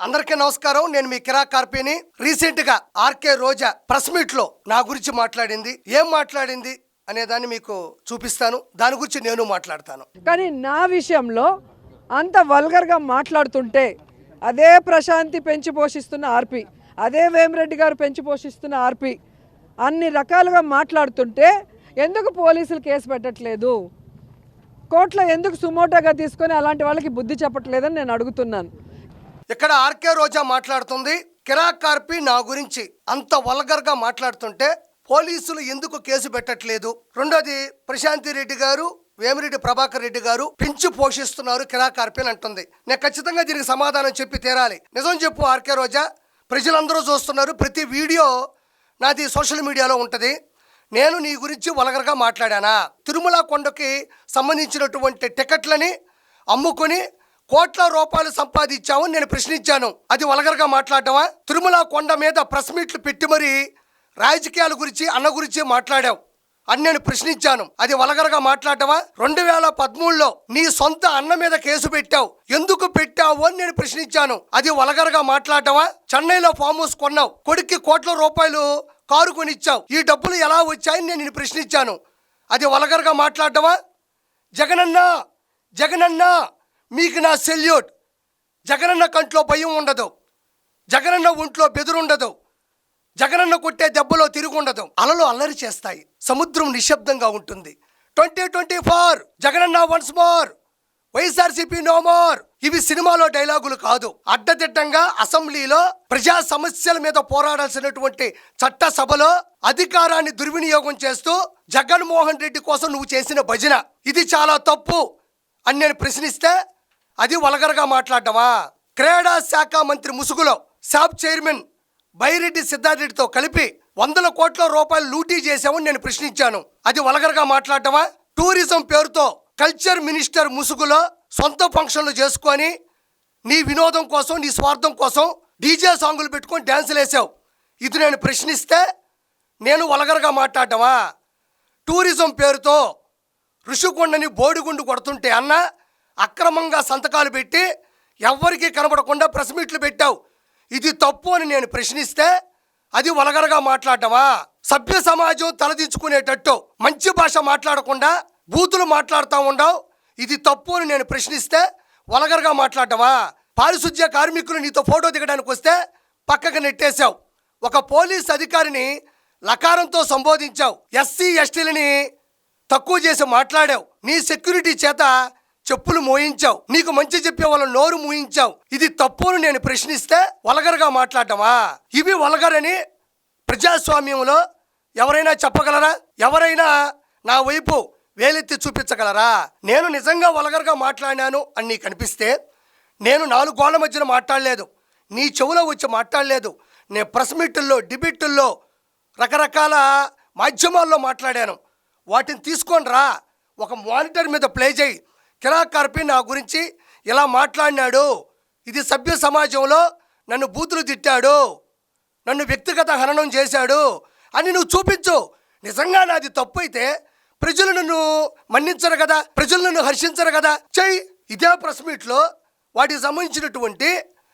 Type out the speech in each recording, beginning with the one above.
అందరికీ నమస్కారం. నేను మీ కిరా కార్పీని. రీసెంట్ గా ఆర్కే రోజా ప్రెస్ మీట్ లో నా గురించి మాట్లాడింది. ఏం మాట్లాడింది అనే దాన్ని మీకు చూపిస్తాను. దాని గురించి నేను మాట్లాడతాను. కానీ నా విషయంలో అంత వల్గర్గా మాట్లాడుతుంటే అదే ప్రశాంతి పెంచి పోషిస్తున్న ఆర్పి, అదే వేమిరెడ్డి గారు పెంచి పోషిస్తున్న ఆర్పి అన్ని రకాలుగా మాట్లాడుతుంటే ఎందుకు పోలీసులు కేసు పెట్టట్లేదు, కోర్టులో ఎందుకు సుమోటోగా తీసుకొని అలాంటి వాళ్ళకి బుద్ధి చెప్పట్లేదని నేను అడుగుతున్నాను. ఇక్కడ ఆర్కే రోజా మాట్లాడుతుంది, కిరా కార్పి నా గురించి అంత వల్గర్గా మాట్లాడుతుంటే పోలీసులు ఎందుకు కేసు పెట్టట్లేదు. రెండోది, ప్రశాంతి రెడ్డి గారు, వేమిరెడ్డి ప్రభాకర్ రెడ్డి గారు పెంచి పోషిస్తున్నారు కిరా కార్పి అని అంటుంది. నేను ఖచ్చితంగా దీనికి సమాధానం చెప్పి తీరాలి. నిజం చెప్పు ఆర్కే రోజా, ప్రజలందరూ చూస్తున్నారు. ప్రతి వీడియో నాది సోషల్ మీడియాలో ఉంటుంది. నేను నీ గురించి వల్గర్గా మాట్లాడానా? తిరుమల కొండకి సంబంధించినటువంటి టికెట్లని అమ్ముకొని కోట్ల రూపాయలు సంపాదించామని నేను ప్రశ్నించాను. అది వల్గర్గా మాట్లాడటమా? తిరుమల కొండ మీద ప్రెస్ మీట్లు పెట్టి మరి రాజకీయాల గురించి, అన్న గురించి మాట్లాడావు అని నేను ప్రశ్నించాను. అది వల్గర్గా మాట్లాడటమా? 2013లో నీ సొంత అన్న మీద కేసు పెట్టావు, ఎందుకు పెట్టావు అని నేను ప్రశ్నించాను. అది వల్గర్గా మాట్లాడటమా? చెన్నైలో ఫామ్ హౌస్ కొన్నావు, కొడుక్కి కోట్ల రూపాయలు కారు కొనిచ్చావు, ఈ డబ్బులు ఎలా వచ్చాయని నేను ప్రశ్నించాను. అది వల్గర్గా మాట్లాడటమా? జగనన్న మీకు నా సెల్యూట్. జగనన్న కంట్లో భయం ఉండదు, జగనన్న ఒంట్లో బెదురుండదు, జగనన్న కొట్టే దెబ్బలో తిరుగుండదు. అలలు అల్లరి చేస్తాయి, సముద్రం నిశ్శబ్దంగా ఉంటుంది. 2024 Jagananna once more, YSRCP no more. ఇవి సినిమాలో డైలాగులు కాదు. అడ్డదిడ్డంగా అసెంబ్లీలో ప్రజా సమస్యల మీద పోరాడాల్సినటువంటి చట్టసభలో అధికారాన్ని దుర్వినియోగం చేస్తూ జగన్మోహన్ రెడ్డి కోసం నువ్వు చేసిన భజన ఇది చాలా తప్పు అని నేను ప్రశ్నిస్తే అది వల్గర్గా మాట్లాడటమా? క్రీడా శాఖ మంత్రి ముసుగులో శాప్ చైర్మన్ బైరెడ్డి సిద్ధారెడ్డితో కలిపి 100 కోట్ల రూపాయలు లూటీ చేశామని నేను ప్రశ్నించాను. అది వల్గర్గా మాట్లాడటమా? టూరిజం పేరుతో కల్చర్ మినిస్టర్ ముసుగులో సొంత ఫంక్షన్లు చేసుకొని నీ వినోదం కోసం, నీ స్వార్థం కోసం డీజే సాంగులు పెట్టుకొని డ్యాన్సులు వేసావు. ఇది నేను ప్రశ్నిస్తే నేను వల్గర్గా మాట్లాడటమా? టూరిజం పేరుతో ఋషికొండని బోడిగుండు కొడుతుంటే అన్న అక్రమంగా సంతకాలు పెట్టి ఎవ్వరికీ కనబడకుండా ప్రెస్ మీట్లు పెట్టావు, ఇది తప్పు అని నేను ప్రశ్నిస్తే అది వల్గర్గా మాట్లాడటమా? సభ్య సమాజం తలదించుకునేటట్టు మంచి భాష మాట్లాడకుండా బూతులు మాట్లాడుతూ ఉండవు, ఇది తప్పు అని నేను ప్రశ్నిస్తే వల్గర్గా మాట్లాడటమా? పారిశుధ్య కార్మికులు నీతో ఫోటో దిగడానికి వస్తే పక్కకు నెట్టేశావు. ఒక పోలీస్ అధికారిని లకారంతో సంబోధించావు, ఎస్సీ ఎస్టీలని తక్కువ చేసి మాట్లాడావు, నీ సెక్యూరిటీ చేత చెప్పులు మోయించావు, నీకు మంచి చెప్పే వాళ్ళ నోరు మూయించావు, ఇది తప్పును నేను ప్రశ్నిస్తే వల్గర్గా మాట్లాడటమా? ఇవి వల్గర్ అని ప్రజాస్వామ్యంలో ఎవరైనా చెప్పగలరా? ఎవరైనా నా వైపు వేలెత్తి చూపించగలరా? నేను నిజంగా వల్గర్గా మాట్లాడినాను అని నీకు అనిపిస్తే నేను 4 గోళ్ల మధ్యన మాట్లాడలేదు, నీ చెవులో వచ్చి మాట్లాడలేదు. నేను ప్రెస్ మీటుల్లో, డిబేటుల్లో, రకరకాల మాధ్యమాల్లో మాట్లాడాను. వాటిని తీసుకొని రా, ఒక మానిటర్ మీద ప్లే చేయి. కిరా కార్పి నా గురించి ఇలా మాట్లాడినాడు, ఇది సభ్య సమాజంలో నన్ను బూతులు తిట్టాడు, నన్ను వ్యక్తిగత హననం చేశాడు అని నువ్వు చూపించు. నిజంగా నాది తప్పు అయితే ప్రజలు నన్ను మన్నించరు కదా, ప్రజలు నన్ను హర్షించరు కదా, చెయ్యి. ఇదే ప్రెస్ మీట్లో వాటికి సంబంధించినటువంటి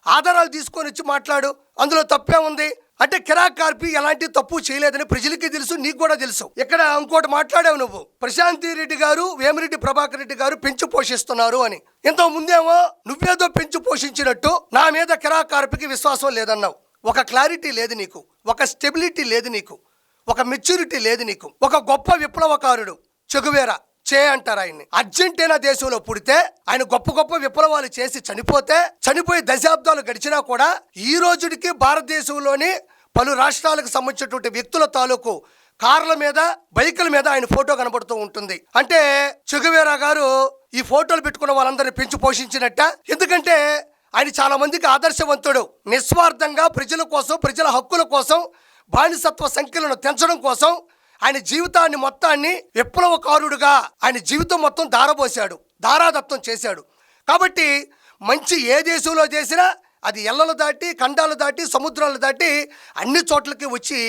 ఆధారాలు తీసుకొని వచ్చి మాట్లాడు, అందులో తప్పే ఉంది. అంటే కిరా కార్పి ఎలాంటి తప్పు చేయలేదని ప్రజలకి తెలుసు, నీకు కూడా తెలుసు. ఇక్కడ ఇంకోటి మాట్లాడావు నువ్వు, ప్రశాంతి రెడ్డి గారు, వేమిరెడ్డి ప్రభాకర్ రెడ్డి గారు పెంచి పోషిస్తున్నారు అని. ఇంత ముందేమో నువ్వేదో పెంచి పోషించినట్టు నా మీద కిరా కార్పికి విశ్వాసం లేదన్నావు. ఒక క్లారిటీ లేదు నీకు, ఒక స్టెబిలిటీ లేదు నీకు, ఒక మెచ్యూరిటీ లేదు నీకు. ఒక గొప్ప విప్లవకారుడు చెగువేరా అంటారు ఆయన్ని. అర్జెంటీనా దేశంలో పుడితే ఆయన గొప్ప గొప్ప విప్లవాలు చేసి చనిపోయి దశాబ్దాలు గడిచినా కూడా ఈ రోజుకి భారతదేశంలోని పలు రాష్ట్రాలకు సంబంధించినటువంటి వ్యక్తుల తాలూకు కార్ల మీద, బైకుల మీద ఆయన ఫోటో కనబడుతూ ఉంటుంది. అంటే చెగువేరా గారు ఈ ఫోటోలు పెట్టుకున్న వాళ్ళందరినీ పెంచి పోషించినట్ట. ఎందుకంటే ఆయన చాలా మందికి ఆదర్శవంతుడు. నిస్వార్థంగా ప్రజల కోసం, ప్రజల హక్కుల కోసం, బానిసత్వ సంఖ్యలను తెంచడం కోసం ఆయన జీవితాన్ని మొత్తాన్ని విప్లవకారుడుగా ఆయన జీవితం మొత్తం దారాదత్తం చేశాడు. కాబట్టి మంచి ఏ దేశంలో చేసినా అది ఎల్లలు దాటి, ఖండాలు దాటి, సముద్రాలు దాటి అన్ని చోట్లకి వచ్చి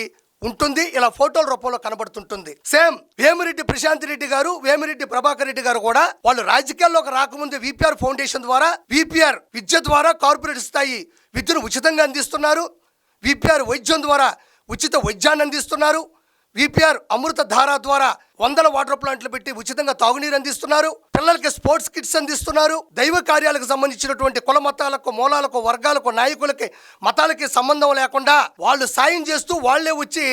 ఉంటుంది, ఇలా ఫోటోల రూపంలో కనబడుతుంటుంది. సేమ్ వేమిరెడ్డి ప్రశాంత్ రెడ్డి గారు, వేమిరెడ్డి ప్రభాకర్ రెడ్డి గారు కూడా వాళ్ళు రాజకీయాల్లోకి రాకముందు విపిఆర్ ఫౌండేషన్ ద్వారా, విపిఆర్ విద్య ద్వారా కార్పొరేట్ స్థాయి విద్యను ఉచితంగా అందిస్తున్నారు. విపిఆర్ వైద్యం ద్వారా ఉచిత వైద్యాన్ని అందిస్తున్నారు. విపిఆర్ అమృత ధార ద్వారా 100 వాటర్ ప్లాంట్లు పెట్టి ఉచితంగా తాగునీరు అందిస్తున్నారు. పిల్లలకి స్పోర్ట్స్ కిట్స్ అందిస్తున్నారు. దైవ కార్యాలకు సంబంధించినటువంటి కుల మతాలకు, మూలాలకు, వర్గాలకు, నాయకులకి, మతాలకి సంబంధం లేకుండా వాళ్ళు సాయం చేస్తూ వాళ్లే వచ్చి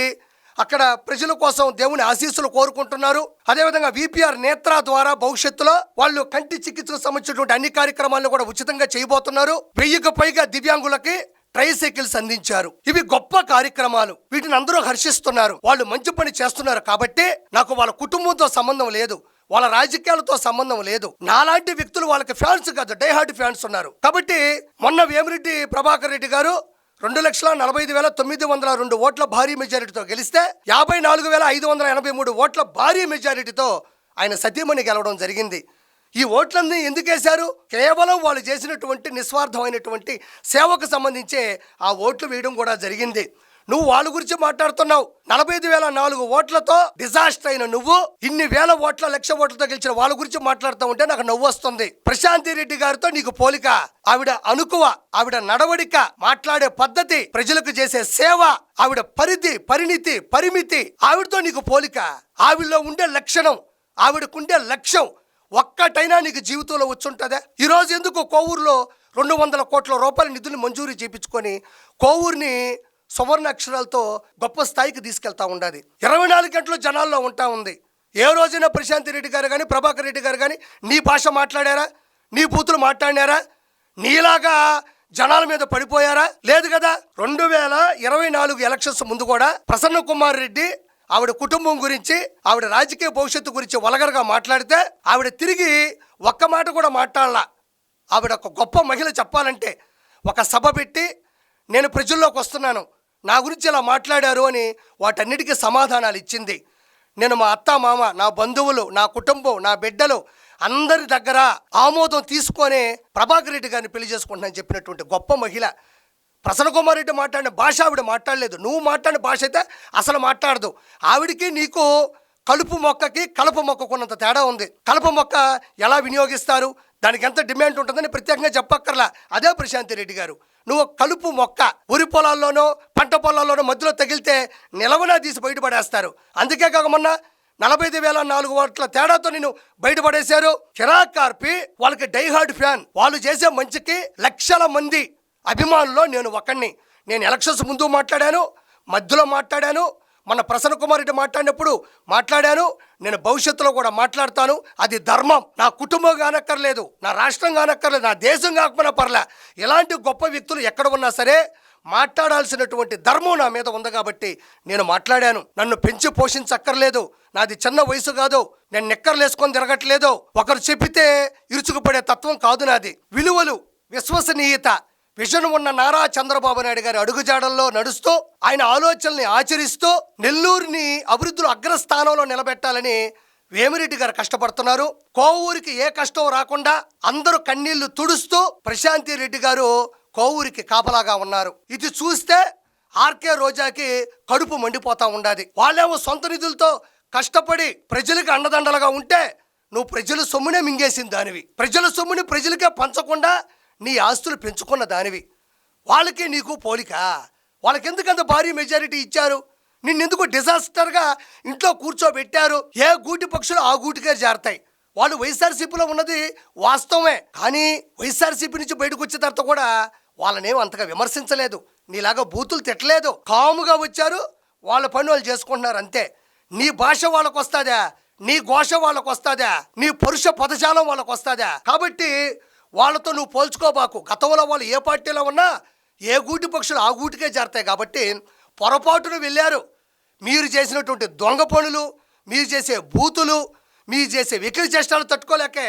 అక్కడ ప్రజల కోసం దేవుని ఆశీస్సులు కోరుకుంటున్నారు. అదేవిధంగా విపిఆర్ నేత్ర ద్వారా భవిష్యత్తులో వాళ్ళు కంటి చికిత్సకు సంబంధించినటువంటి అన్ని కార్యక్రమాలను కూడా ఉచితంగా చేయబోతున్నారు. 1000కు పైగా దివ్యాంగులకి ట్రైసైకిల్స్ అందించారు. ఇవి గొప్ప కార్యక్రమాలు, వీటిని అందరూ హర్షిస్తున్నారు. వాళ్ళు మంచి పని చేస్తున్నారు కాబట్టి నాకు వాళ్ళ కుటుంబంతో సంబంధం లేదు, వాళ్ళ రాజకీయాలతో సంబంధం లేదు. నాలాంటి వ్యక్తులు వాళ్ళకి ఫ్యాన్స్ కాదు, డైహార్డ్ ఫ్యాన్స్ ఉన్నారు. కాబట్టి మొన్న వేమిరెడ్డి ప్రభాకర్ రెడ్డి గారు 2,45,902 ఓట్ల భారీ మెజారిటీతో గెలిస్తే 54,583 ఓట్ల భారీ మెజారిటీతో ఆయన సతీమణి గెలవడం జరిగింది. ఈ ఓట్లన్నీ ఎందుకు వేశారు? కేవలం వాళ్ళు చేసినటువంటి నిస్వార్థమైనటువంటి సేవకు సంబంధించే ఆ ఓట్లు వేయడం కూడా జరిగింది. నువ్వు వాళ్ళ గురించి మాట్లాడుతున్నావు. 45,004 ఓట్లతో డిజాస్టర్ అయిన నువ్వు ఇన్ని వేల ఓట్ల, లక్ష ఓట్లతో గెలిచిన వాళ్ళ గురించి మాట్లాడుతూ ఉంటే నాకు నవ్వు వస్తుంది. ప్రశాంతి రెడ్డి గారితో నీకు పోలిక. ఆవిడ అనుకువ, ఆవిడ నడవడిక, మాట్లాడే పద్ధతి, ప్రజలకు చేసే సేవ, ఆవిడ పరిణితి, పరిమితి, ఆవిడతో నీకు పోలిక. ఆవిడలో ఉండే లక్షణం, ఆవిడకుండే లక్ష్యం ఒక్కటైనా నీకు జీవితంలో వచ్చుంటుందా? ఈరోజు ఎందుకు కోవూరులో 200 కోట్ల రూపాయల నిధులు మంజూరు చేయించుకొని కోవూరుని సువర్ణ అక్షరాలతో గొప్ప స్థాయికి తీసుకెళ్తా ఉండాలి. 24 గంటలు జనాల్లో ఉంటా ఉంది. ఏ రోజైనా ప్రశాంత్ రెడ్డి గారు కానీ, ప్రభాకర్ రెడ్డి గారు కానీ నీ భాష మాట్లాడారా? నీ బూతులు మాట్లాడినారా? నీలాగా జనాల మీద పడిపోయారా? లేదు కదా. 2024 ఎలక్షన్స్ ముందు కూడా ప్రసన్న కుమార్ రెడ్డి ఆవిడ కుటుంబం గురించి, ఆవిడ రాజకీయ భవిష్యత్తు గురించి వలగరగా మాట్లాడితే ఆవిడ తిరిగి ఒక్క మాట కూడా మాట్లాడలా. ఆవిడ ఒక గొప్ప మహిళ. చెప్పాలంటే ఒక సభ పెట్టి నేను ప్రజల్లోకి వస్తున్నాను, నా గురించి ఇలా మాట్లాడారు అని వాటన్నిటికీ సమాధానాలు ఇచ్చింది. నేను మా అత్త, మామ, నా బంధువులు, నా కుటుంబం, నా బిడ్డలు అందరి దగ్గర ఆమోదం తీసుకొని ప్రభాకర్ రెడ్డి గారిని పెళ్లి చేసుకుంటున్నాను చెప్పినటువంటి గొప్ప మహిళ. ప్రసన్న కుమార్ రెడ్డి మాట్లాడిన భాష ఆవిడ మాట్లాడలేదు. నువ్వు మాట్లాడిన భాష అయితే అసలు మాట్లాడదు. ఆవిడికి నీకు కలుపు మొక్కకి కలప మొక్కకున్నంత తేడా ఉంది. కలప మొక్క ఎలా వినియోగిస్తారు, దానికి ఎంత డిమాండ్ ఉంటుందని ప్రత్యేకంగా చెప్పక్కర్లా. అదే ప్రశాంతి రెడ్డి గారు. నువ్వు కలుపు మొక్క ఉరి పొలాల్లోనో పంట పొలాల్లోనో మధ్యలో తగిలితే నిలవనా తీసి బయటపడేస్తారు. అందుకే కాక మొన్న 45,004 ఓట్ల తేడాతో నేను బయటపడేశారు. చిరాక్ కార్పి వాళ్ళకి డైహార్డ్ ఫ్యాన్. వాళ్ళు చేసే మంచికి లక్షల మంది అభిమానుల్లో నేను ఒకడిని. నేను ఎలక్షన్స్ ముందు మాట్లాడాను, మధ్యలో మాట్లాడాను, మన ప్రసన్న కుమార్ రెడ్డి మాట్లాడినప్పుడు మాట్లాడాను, నేను భవిష్యత్తులో కూడా మాట్లాడతాను. అది ధర్మం. నా కుటుంబం కానక్కర్లేదు, నా రాష్ట్రం కానక్కర్లేదు, నా దేశం కాకపోయినా పర్లే. ఇలాంటి గొప్ప వ్యక్తులు ఎక్కడ ఉన్నా సరే మాట్లాడాల్సినటువంటి ధర్మం నా మీద ఉంది కాబట్టి నేను మాట్లాడాను. నన్ను పెంచి పోషించక్కర్లేదు, నాది చిన్న వయసు కాదు, నేను నిక్కర్లేసుకొని తిరగట్లేదు, ఒకరు చెప్పితే ఇరుచుకుపడే తత్వం కాదు నాది. విలువలు, విశ్వసనీయత, విజన్ ఉన్న నారా చంద్రబాబు నాయుడు గారి అడుగుజాడల్లో నడుస్తూ ఆయన ఆలోచనల్ని ఆచరిస్తూ నెల్లూరుని అభివృద్ధిలో అగ్రస్థానంలో నిలబెట్టాలని వేమిరెడ్డి గారు కష్టపడుతున్నారు. కోవూరికి ఏ కష్టం రాకుండా అందరూ కన్నీళ్లు తుడుస్తూ ప్రశాంతి రెడ్డి గారు కోవూరికి కాపలాగా ఉన్నారు. ఇది చూస్తే ఆర్కే రోజాకి కడుపు మండిపోతా ఉండాది. వాళ్ళేమో సొంత నిధులతో కష్టపడి ప్రజలకు అండదండలుగా ఉంటే నువ్వు ప్రజల సొమ్మునే మింగేసిన దానివి. ప్రజల సొమ్ముని ప్రజలకే పంచకుండా నీ ఆస్తులు పెంచుకున్న దానివి. వాళ్ళకి నీకు పోలిక. వాళ్ళకి ఎందుకంత భారీ మెజారిటీ ఇచ్చారు? నిన్నెందుకు డిజాస్టర్గా ఇంట్లో కూర్చోబెట్టారు? ఏ గూటి పక్షులు ఆ గూటికే జారుతాయి. వాళ్ళు వైఎస్ఆర్సీపీలో ఉన్నది వాస్తవమే, కానీ వైఎస్ఆర్సీపీ నుంచి బయటకు వచ్చిన తర్వాత కూడా వాళ్ళనేం అంతగా విమర్శించలేదు, నీలాగా బూతులు తిట్టలేదు. కాముగా వచ్చారు, వాళ్ళ పని వాళ్ళు చేసుకుంటున్నారు అంతే. నీ భాష వాళ్ళకు వస్తుందా? నీ ఘోష వాళ్ళకు వస్తుందా? నీ పరుష పదజాలం వాళ్ళకు వస్తుందా? కాబట్టి వాళ్ళతో నువ్వు పోల్చుకోబాకు. గతంలో వాళ్ళు ఏ పార్టీలో ఉన్నా ఏ గూటి పక్షులు ఆ గూటికే జారుతాయి. కాబట్టి పొరపాటును వెళ్ళారు. మీరు చేసినటువంటి దొంగ పనులు, మీరు చేసే బూతులు, మీరు చేసే వెకిలి చేష్టాలు తట్టుకోలేకే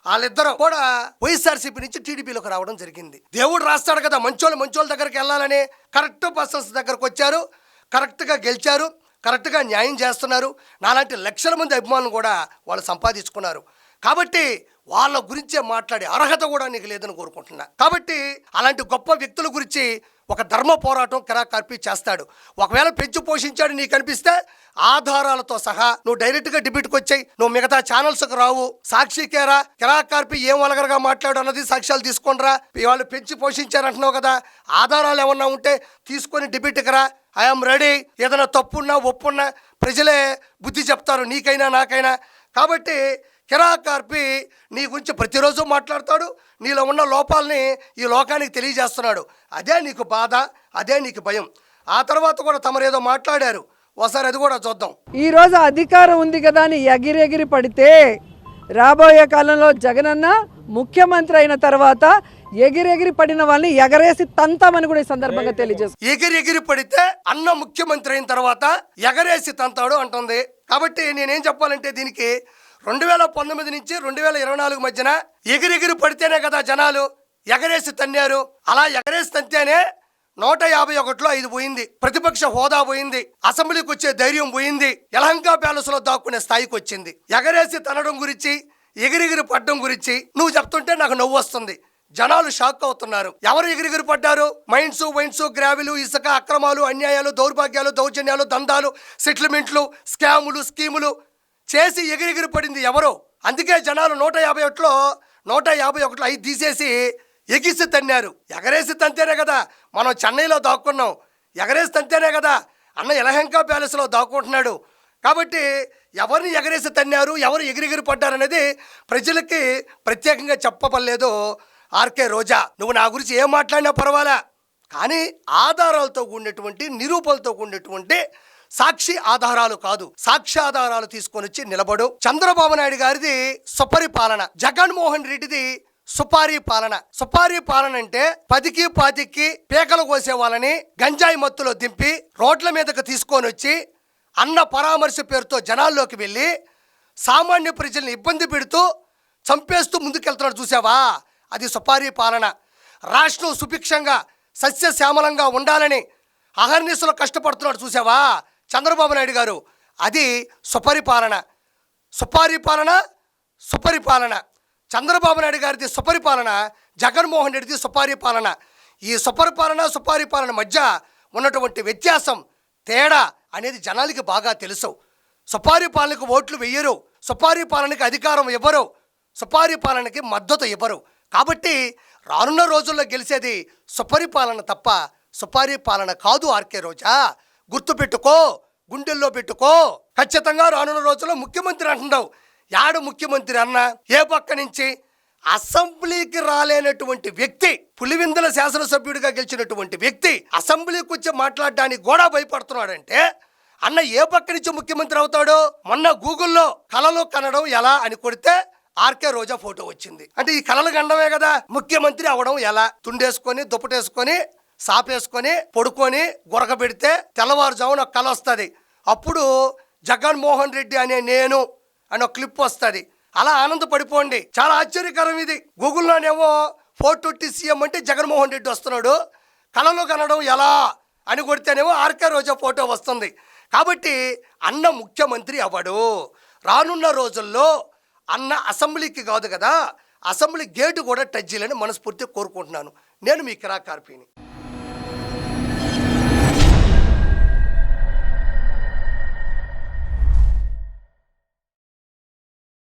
వాళ్ళిద్దరూ కూడా వైఎస్ఆర్సీపీ నుంచి టీడీపీలోకి రావడం జరిగింది. దేవుడు రాస్తాడు కదా, మంచోళ్ళ దగ్గరికి వెళ్ళాలని. కరెక్ట్ పర్సన్స్ దగ్గరకు వచ్చారు, కరెక్ట్గా గెలిచారు, కరెక్ట్గా న్యాయం చేస్తున్నారు. నాలాంటి లక్షల మంది అభిమానులు కూడా వాళ్ళు సంపాదించుకున్నారు. కాబట్టి వాళ్ళ గురించే మాట్లాడే అర్హత కూడా నీకు లేదని కోరుకుంటున్నా. కాబట్టి అలాంటి గొప్ప వ్యక్తుల గురించి ఒక ధర్మ పోరాటం కిరాక్ కార్పి చేస్తాడు. ఒకవేళ పెంచి పోషించాడు నీకు అనిపిస్తే ఆధారాలతో సహా నువ్వు డైరెక్ట్గా డిబేట్కి వచ్చాయి, నువ్వు మిగతా ఛానల్స్కి రావు, సాక్షికేరా కిరాక్ కార్పి ఏం వలగరగా మాట్లాడు అన్నది సాక్ష్యాలు తీసుకొనిరా. వాళ్ళు పెంచి పోషించారంటున్నావు కదా, ఆధారాలు ఏమన్నా ఉంటే తీసుకొని డిబేట్కి రా. I'm ready. ఏదైనా తప్పున్నా ఒప్పున్నా ప్రజలే బుద్ధి చెప్తారు, నీకైనా నాకైనా. కాబట్టి కిరాక్ కార్పి నీ గురించి ప్రతిరోజు మాట్లాడతాడు, నీలో ఉన్న లోపాలని ఈ లోకానికి తెలియజేస్తున్నాడు. అదే నీకు బాధ, అదే నీకు భయం. ఆ తర్వాత కూడా తమరేదో మాట్లాడారు, ఒకసారి అది కూడా చూద్దాం. ఈరోజు అధికారం ఉంది కదా అని ఎగిరెగిరి పడితే రాబోయే కాలంలో జగనన్న ముఖ్యమంత్రి అయిన తర్వాత ఎగిరెగిరి పడిన వాళ్ళని ఎగరేసి తంతామని కూడా ఈ సందర్భంగా తెలియజేస్తుంది. ఎగిరి పడితే అన్న ముఖ్యమంత్రి అయిన తర్వాత ఎగరేసి తంతాడు అంటుంది. కాబట్టి నేనేం చెప్పాలంటే దీనికి 2019 నుంచి 2024 మధ్యన ఎగిరి పడితేనే కదా జనాలు ఎగరేసి తన్నారు. అలా ఎగరేసి తంతేనే 151లో 5 పోయింది, ప్రతిపక్ష హోదా పోయింది, అసెంబ్లీకి వచ్చే ధైర్యం పోయింది, యలహంక ప్యాలెస్ లో దాక్కునే స్థాయికి వచ్చింది. ఎగరేసి తనడం గురించి, ఎగిరి పడ్డం గురించి నువ్వు చెప్తుంటే నాకు నవ్వు వస్తుంది. జనాలు షాక్ అవుతున్నారు. ఎవరు ఎగిరి పడ్డారు? వైన్స్, గ్రావిలు, ఇసుక, అక్రమాలు, అన్యాయాలు, దౌర్భాగ్యాలు, దౌర్జన్యాలు, దందాలు, సెటిల్మెంట్లు, స్కాములు, స్కీములు చేసి ఎగిరి పడింది ఎవరు? అందుకే జనాలు 151లో 5 తీసేసి ఎగిసి తన్నారు. ఎగరేసి తంతేనే కదా మనం చెన్నైలో దాక్కున్నాం, ఎగరేసి తంతేనే కదా అన్న యలహంక ప్యాలెస్లో దాక్కుంటున్నాడు. కాబట్టి ఎవరిని ఎగరేసి తన్నారు, ఎవరు ఎగిరి పడ్డారనేది ప్రజలకి ప్రత్యేకంగా చెప్పపలేదు. ఆర్కే రోజా, నువ్వు నా గురించి ఏం మాట్లాడినా పర్వాలే, కానీ ఆధారాలతో కూడినటువంటి, నిరూపణలతో కూడినటువంటి సాక్షి ఆధారాలు కాదు, సాక్ష్యాధారాలు తీసుకొని వచ్చి నిలబడు. చంద్రబాబు నాయుడు గారిది సుపరిపాలన, జగన్మోహన్ రెడ్డిది సుపారీ పాలన. సుపారీ పాలన అంటే 10కి 10కి పీకలు కోసే వాళ్ళని గంజాయి మత్తులో దింపి రోడ్ల మీదకి తీసుకొని వచ్చి అన్న పరామర్శ పేరుతో జనాల్లోకి వెళ్ళి సామాన్య ప్రజల్ని ఇబ్బంది పెడుతూ చంపేస్తూ ముందుకెళ్తున్నాడు చూసావా, అది సుపారీ పాలన. రాష్ట్రం సుభిక్షంగా సస్యశ్యామలంగా ఉండాలని అహర్నిశలో కష్టపడుతున్నాడు చూసావా చంద్రబాబు నాయుడు గారు, అది సుపరిపాలన. సుపరిపాలన చంద్రబాబు నాయుడు గారిది సుపరిపాలన, జగన్మోహన్ రెడ్డిది సుపారీ పాలన. ఈ సుపారీ పాలన మధ్య ఉన్నటువంటి వ్యత్యాసం, తేడా అనేది జనాలకి బాగా తెలుసు. సుపారీ పాలనకు ఓట్లు వెయ్యరు, సుపారీ పాలనకి అధికారం ఇవ్వరు, సుపారీ పాలనకి మద్దతు ఇవ్వరు. కాబట్టి రానున్న రోజుల్లో గెలిచేది సుపరిపాలన తప్ప సుపారీ పాలన కాదు. ఆర్కే రోజా, గుర్తుపెట్టుకో, గుండెల్లో పెట్టుకో. ఖచ్చితంగా రానున్న రోజుల్లో ముఖ్యమంత్రి అంటున్నావు. యాడు ముఖ్యమంత్రి అన్న? ఏ పక్క నుంచి? అసెంబ్లీకి రాలేనటువంటి వ్యక్తి, పులివెందుల శాసనసభ్యుడిగా గెలిచినటువంటి వ్యక్తి అసెంబ్లీకి వచ్చి మాట్లాడడానికి కూడా భయపడుతున్నాడంటే అన్న ఏ పక్క నుంచి ముఖ్యమంత్రి అవుతాడు? మొన్న గూగుల్లో కలలు కనడం ఎలా అని కొడితే ఆర్కే రోజా ఫోటో వచ్చింది. అంటే ఈ కలలు గండమే కదా ముఖ్యమంత్రి అవడం ఎలా? తుండేసుకొని, దుప్పటేసుకొని, సాపేసుకొని, పడుకొని గురక పెడితే తెల్లవారుజామున ఒక కళ వస్తుంది. అప్పుడు జగన్మోహన్ రెడ్డి అనే నేను అని ఒక క్లిప్ వస్తుంది. అలా ఆనందపడిపోండి. చాలా ఆశ్చర్యకరం ఇది. గూగుల్లోనేమో 420 సీఎం అంటే జగన్మోహన్ రెడ్డి వస్తున్నాడు, కళలో కనడం ఎలా అని కొడితేనేమో ఆర్కే రోజా ఫోటో వస్తుంది. కాబట్టి అన్న ముఖ్యమంత్రి అవ్వడు. రానున్న రోజుల్లో అన్న అసెంబ్లీకి కాదు కదా, అసెంబ్లీ గేటు కూడా టచ్ చేయాలని మనస్ఫూర్తిగా కోరుకుంటున్నాను. నేను మీ కిరాక్ కార్పిని.